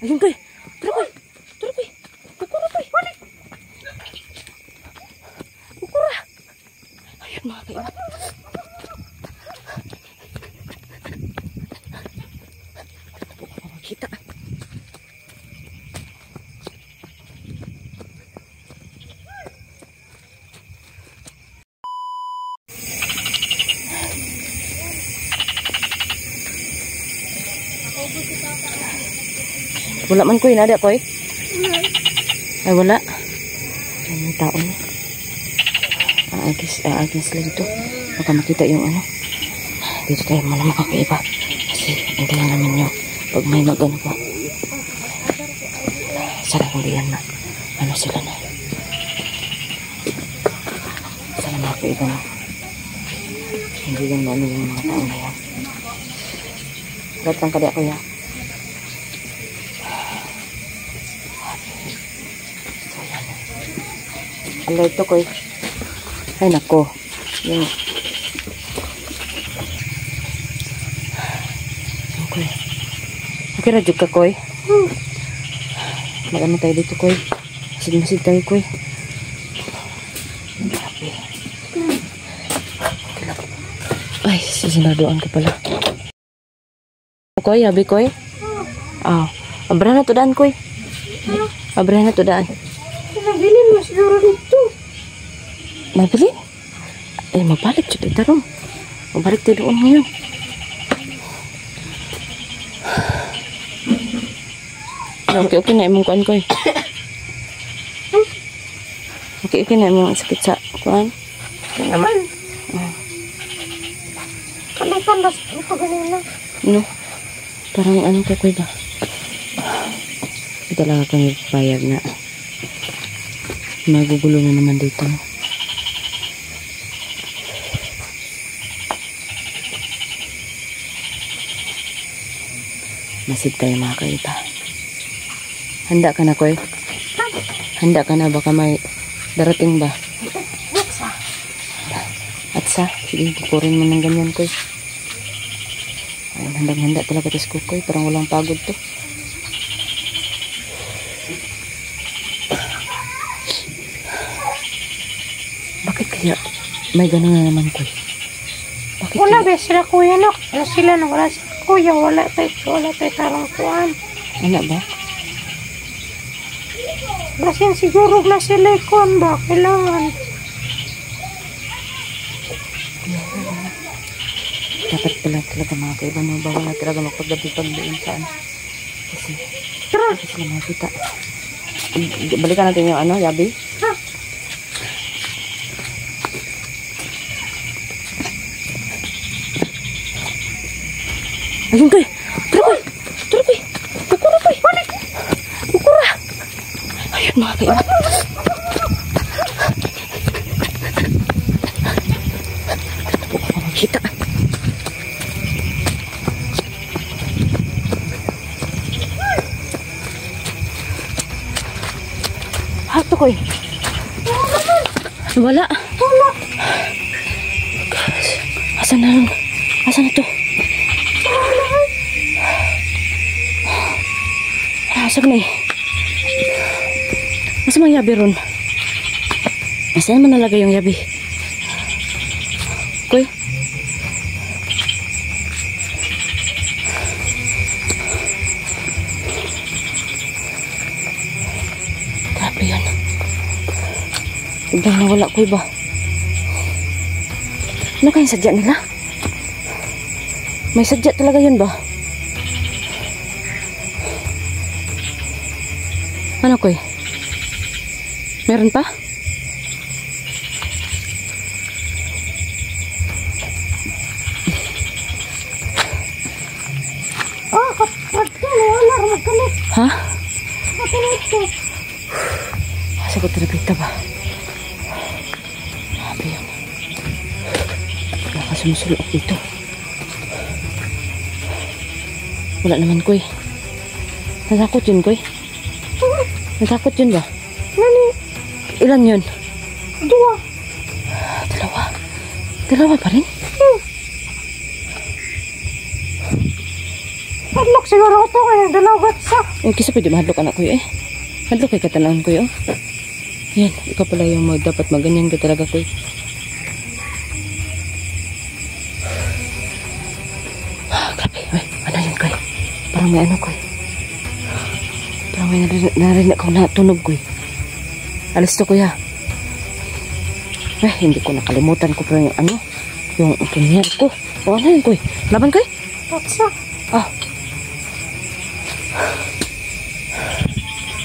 Ayun koy. Tara koy. Tara koy. Kukura koy. Balik. Kukura. Ayun mga kaiba. Kita. Wala man koy, nada koy? Ay wala. Ay may tao na. Aagis lang ito. Baka makita yung ano. Dito tayo muna mga kaiba. Kasi hindi naman nyo. Pag may magano pa. Sana hindi yan na. Ano sila na. Sana mga kaiba na. Hindi yan na ano yung mga tao na yan. Gatang kada kuya. Alert to koy. Ay nako. Yung koy. Okay ra jud ka koy. Magano tayo dito koy. Masid tayo koy. Grabe. Ay, sisinadoan ko pala. Koy, habi koy. Ah, abra na to daan koy. Abra na to daan. Nabilin mo siguro dito. Mabilin? Eh, mabalik dito tarong. Mabalik tayo doon ngayon. Okay na imong kuan koy. Okay na imong sakit sa kuan. Naman. Kandas ko ganina. No. Parang ano ka koy ba? Ito lang kami payag na. Magugulo na naman dito. Masid tayo mga kaiba. Handa ka na koy? Handa ka na, baka may darating ba? Atsa. Sige, kukurin mo ng ganyan koy. Ay, handang-handa talaga ito si koy. Parang walang pagod to. Bakit kaya may gano'n na naman koy? Bakit Wala kaya? ba sila kuya no? Wala sila no? Wala sila kuya. Wala tayo tarang kuan. Ano ba? Basin siguro na sila ikon ba? Kailangan. Dapat pala talaga mga kaiba no? Bawal na talaga magpagdabi-pag doon saan. Kasi sila makita. Balikan natin yung ano, yabi. Ha? Ayun koy! Tara koy! Tara koy! Kukura koy! Balik! Kukura! Ayun mga kaiba. Baka makita. Hato koy! Wala! Wala. Asan na nun? Asan na to? Asan na eh? Masa mang yabi ron? Asan naman nalagay yung yabi? Koy? Grabe yan. Biglang nawala koy ba? Ano kayang sadya nila? May sadya talaga yun ba? Ano koy? Meron pa? Oh, kapag wala magkalit. Ha? Makalit ko. Asa ko terapita ba? Grabe yun. Nakasumusulok dito. Wala naman koy. Natakot yun koy. Natakot yun ba? Nani? Ilan yun? Dua. Dalawa. Dalawa pa rin? Padlock siguro ito kaya dalagat sa. Kisa pwede mahadlok anak ko eh. Hadlok kay katalaan ko eh. Yan, ikaw pala yung dapat maganyan ka talaga ko eh. Grabe, ano yun ko eh. Parang may ano ko eh. Parang may narinig ako na tunog ko eh. Alis to kuya. Hindi ko nakalimutan ko pa yung ano. Yung punyal ko. O ano yun ko eh. Laban ko eh. Tatsa. Ah.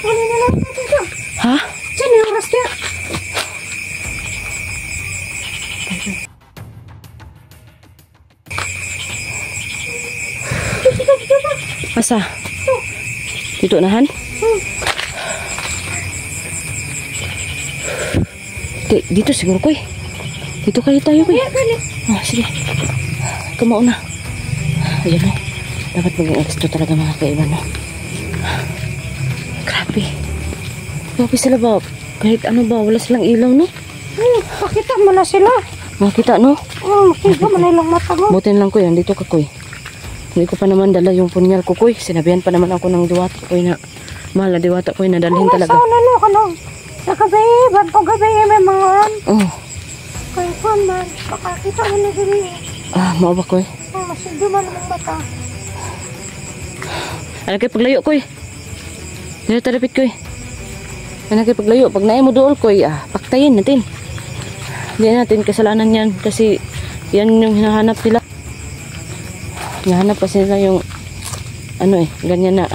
Ano na lang natin siya? Ha? Diyan yung oras niya. Asa? Dito nahan? Dito siguro ko eh. Dito kayo tayo ko eh. Sige. Kumao na. Ayan o. Dapat maging alisto talaga mga kaiba no. Grabe. Grabe sila ba? Kahit ano ba, wala silang ilaw no? Makita mo na sila. Makita no? Makita mo na ilang mata mo. Butin lang ko yan. Dito ka ko eh. Hindi ko pa naman dala yung punyal ko ko eh. Sinabihan pa naman ako ng diwata ko eh na mahal na diwata ko eh na dalhin talaga. Sa unano ka no? Sa gabi, ba't po gabi may mga kaya kung man, makakita mo na diri. Mau ba ko eh? Masigdo man ang mata. Ano kayo paglayo ko eh? Dito tarapit ko eh. Ano kayo paglayo? Pag naay mo dool ko eh, paktayin natin. Hindi natin kasalanan yan kasi yan yung hinahanap nila. Hinahanap kasi nila yung ano eh, ganyan na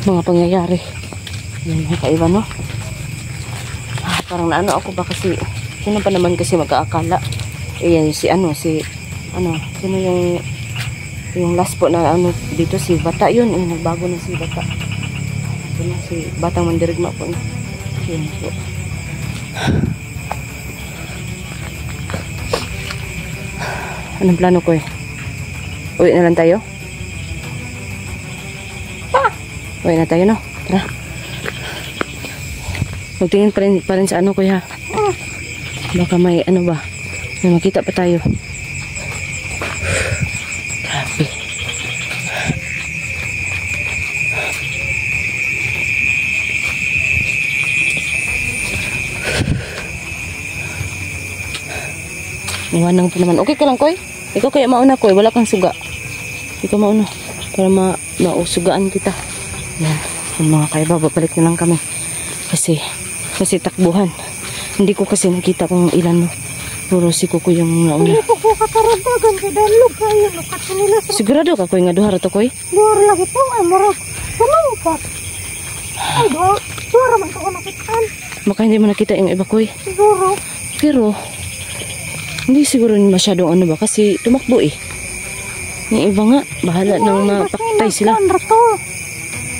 mga pangyayari. Yan mga kaiba no? Parang naano ako ba kasi sino pa naman kasi mag-aakala yan sino yung last po na ano dito si Bata yun nagbago na si Bata yun, si Batang Mandirigma po yun po. Anong plano ko eh? Uwi na lang tayo? Uwi na tayo no? Tara magtingin pa rin sa ano ko ha. Baka may ano ba? May makita pa tayo. Grabe. Iwanang pa naman. Okay ka lang, Koy? Ikaw kaya mauna, Koy. Wala kang suga. Ikaw mauna. Para mausugaan kita. Yan. Yung mga kaiba, babalik na lang kami. Kasi takbuhan. Hindi ko kasi nakita kung ilan no. Puro si Kuko yung nauna. Hindi ko kataradagan kay dalog kayo nakatunila. Sigurado ka Koy nga duha ra to Koy? Duha lagi to ay marag. Tumaw ka. Ay duha man ko nakitaan. Baka hindi mo nakita yung iba Koy. Siguro. Pero hindi siguro masyadong ano ba kasi tumakbo eh. Yung iba nga bahala nang mapaktay sila.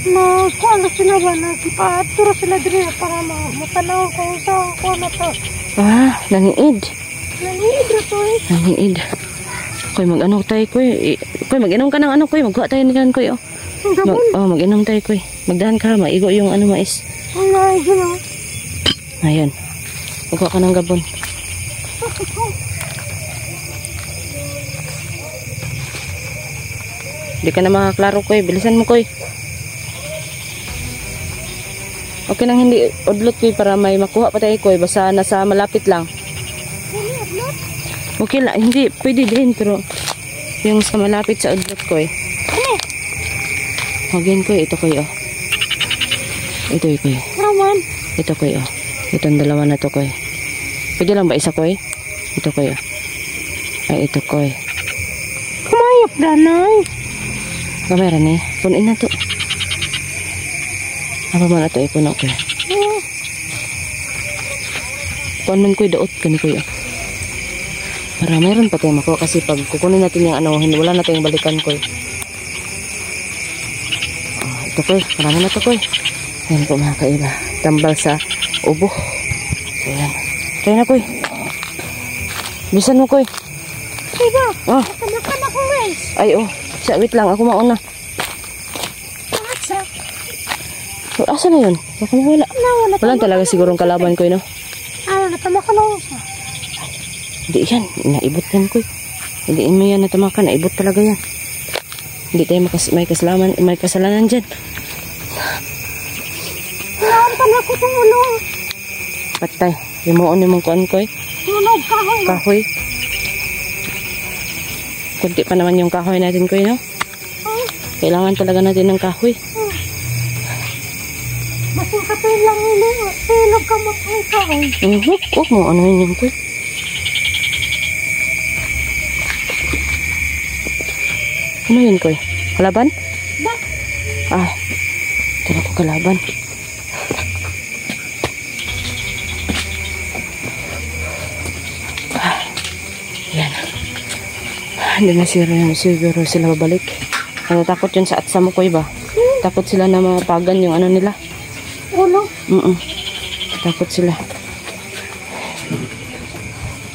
Na kuan sila ba na ipaaturo sila diri para matanaw kung saan kuan na to. Naniid. Naniid na to eh. Naniid. Koy mag-ano tayo Koy. Koy mag-inom ka ng ano Koy. Magkuha tayo niyan Koy. Mag-inom tayo Koy. Magdahan ka maigo yung ano mais. Ay, gino. Ayan. Magkuha ka ng gabon. Hindi ka na makaklaro Koy. Bilisan mo Koy. Okay nang hindi udlot Koy para may makuha pa tayo Koy. Basta nasa malapit lang. Okay lang. Hindi. Pwede din. Pero yung sa malapit sa udlot Koy. Again Koy. Ito Koy Ito Koy. Raman. Ito Koy Itong dalawa na to Koy. Pwede lang ba isa Koy? Ito Koy Ay ito Koy. Kumayap danay. Kamera ni. Punin na to. Apa man ato ipuno ko. Kuan man ko'y daot kani Koy. Para mayroon pa tayong makuha kasi pag kukunin natin yung ano, wala na tayong balikan Koy. Ito Koy, marami na to Koy. Ayan po mga kaiba. Tambal sa ubo. Ayan. Kaya na Koy. Bisan mo Koy. Diba? Makan ako guys. Ay siya, wait lang. Ako mauna. Asa na yun? Baka mawala. Walang talaga sigurong kalaban Koy, no? Natamakan ako siya. Hindi yan. Naibot yan Koy. Hindi mo yan natamakan. Naibot talaga yan. Hindi tayo may kasalanan dyan. Kailangan pala ko tumulong. Patay. Limuon ni mong kuan koy. Tunog kahoy. Kahoy. Kunti pa naman yung kahoy natin koy, no? Kailangan talaga natin ng kahoy. Basing kapil lang nila. Silog ka mo kahoy. Huwag mo ano yun koy. Ano yun koy? Kalaban? Ba? Ah, tira ko kalaban. Yan. Hindi na siguro sila babalik. Takot yun sa atsa mo koy ba? Takot sila na mapagan yung ano nila. Ulo. Takot sila.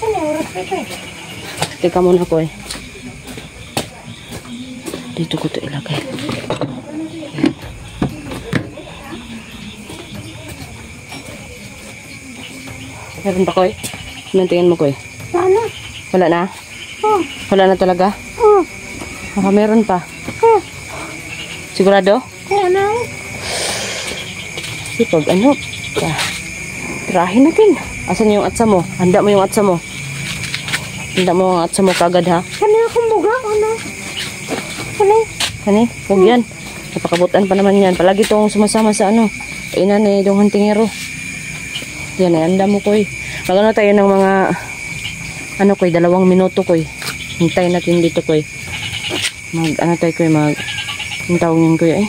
Ano oras pa ito? Teka muna koy. Dito ko ito ilagay. Meron pa koy? Tingin mo koy? Sana. Wala na? Wala na talaga? Baka meron pa. Sigurado? Ano? Sipag ano? Tirahin natin. Asan yung atsa mo? Handa mo yung atsa mo. Handa mo ang atsa mo kagad ha? Kani akong buga. Ano? Kani? Huwag yan. Napakabutan pa naman yan. Palagi itong sumasama sa ano. Ina ni Dong Huntingero. Yan ay handa mo koy. Magano tayo ng mga ano koy, 2 minuto koy. Hintayin natin dito koy. Ano tayo koy, yung tawag yun koy ay.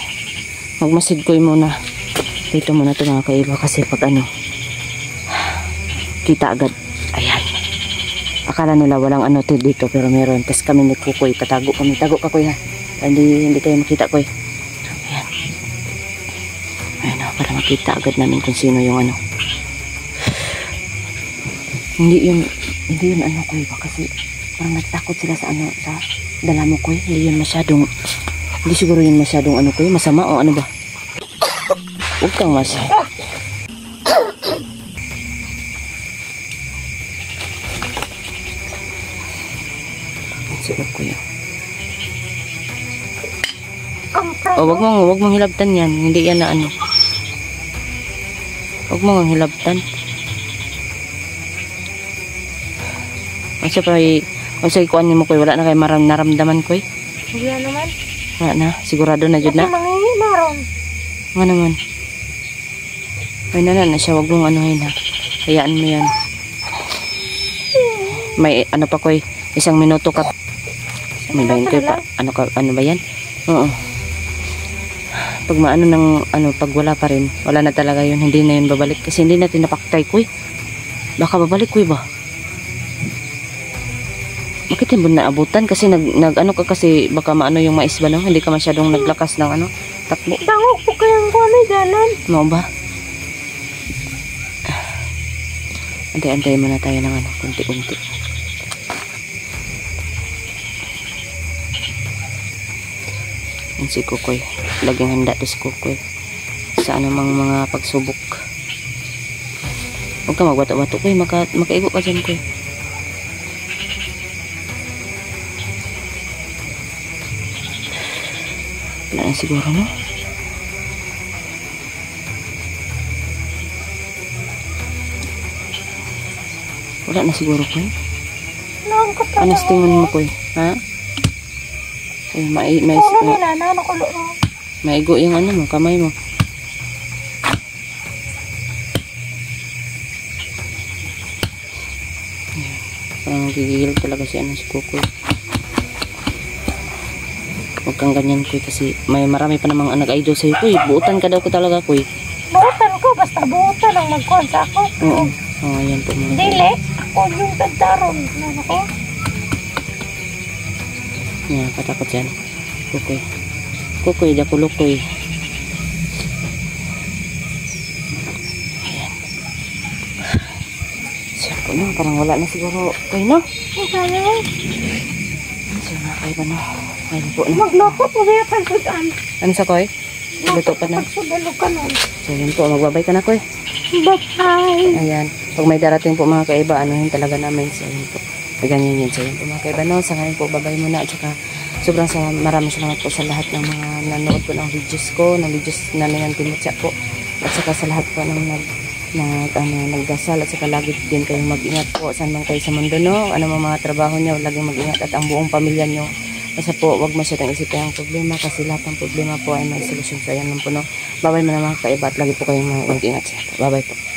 Magmasid koy muna. Dito muna ito mga kaiba kasi pag ano, kita agad. Ayan. Akala nila walang ano dito pero meron. Tapos kami ni Kukoy, tatago kami. Tago ka koy ha. Hindi tayo makita koy. Ayan. Ayan o, para makita agad namin kung sino yung ano. Hindi yun ano koy ba kasi parang nagtakot sila sa ano, sa dala mo koy. Hindi siguro yun masyadong ano koy, masama o ano ba? Huwag kang siguro ko yun. O, wag mong hilabtan yan. Hindi yan na ano. Wag mong hilabtan. Kung sa ikuan mo koy, wala na kayo naramdaman koy. Wala naman. Wala na, sigurado na jud na. Kasi mangingimaron. Nga naman. Ay na siya, wag mong anuhin ha. Hayaan mo yan. May ano pa koy, 1 minuto ka. Ano ba yun koy pa? Ano ba yan? Oo. Pag maano ng ano, pag wala pa rin, wala na talaga yun, hindi na yun babalik. Kasi hindi natin napaktay koy. Baka babalik koy ba? Bakit hindi mo naabutan? Kasi nag ano ka kasi baka maano yung mais ba no? Hindi ka masyadong naglakas ng ano, takbo. Dangog po kayang kami dalan. Mo ba? Antay-antay muna tayo ng ano, kunti-kunti. Yan si Kukoy. Laging handa to si Kukoy. Sa anumang mga pagsubok. Huwag ka magbato-bato koy, makaigo ka dyan koy. Wala na siguro no? Wala na siguro koy. Ano tingin mo koy? Ha? Ay, maigo yung ano mo, kamay mo. Parang nagigigil talaga si ano si Kukoy. Huwag kang ganyan koy kasi may marami pa namang nag-idol sa'yo koy. Buutan ka daw ko talaga koy. Buutan ko, basta buutan ang magkuhan sa ako. Oo. Oo, yan po mga. Dili, ako yung tagtaron. Ano ko? Yan, katakot yan. Kukoy. Kukoy, dakulo koy. Ayan. Siya po no, parang wala na siguro koy no? Kaya Siya na kayo ba no? Ayun po no. magluto po kaya pagsudan. Ano sa koy? Luto pa na. Pagsudalo ka nun. So yun po, magbabay ka na koy. Bye-bye. Ayan. Pag may darating po mga kaiba, anuhin talaga namin. So yun po. Ganyan yun. So yun po mga kaiba no. Sa ngayon po, babay muna. At saka maraming salamat po sa lahat ng mga nanood po ng videos ko, ng videos na Nanay Timotya po. At saka sa lahat po ng nagdasal, at saka lagi din kayong mag-ingat po saan man kayo sa mundo, no? Ano mga trabaho nyo, laging mag-ingat, at ang buong pamilya nyo. Basta po, wag masyadong isipin ang problema kasi lahat ng problema po ay may solusyon. So, ayan lang po, no? Bye-bye mga kaiba at lagi po kayong mag-ingat. Bye-bye po.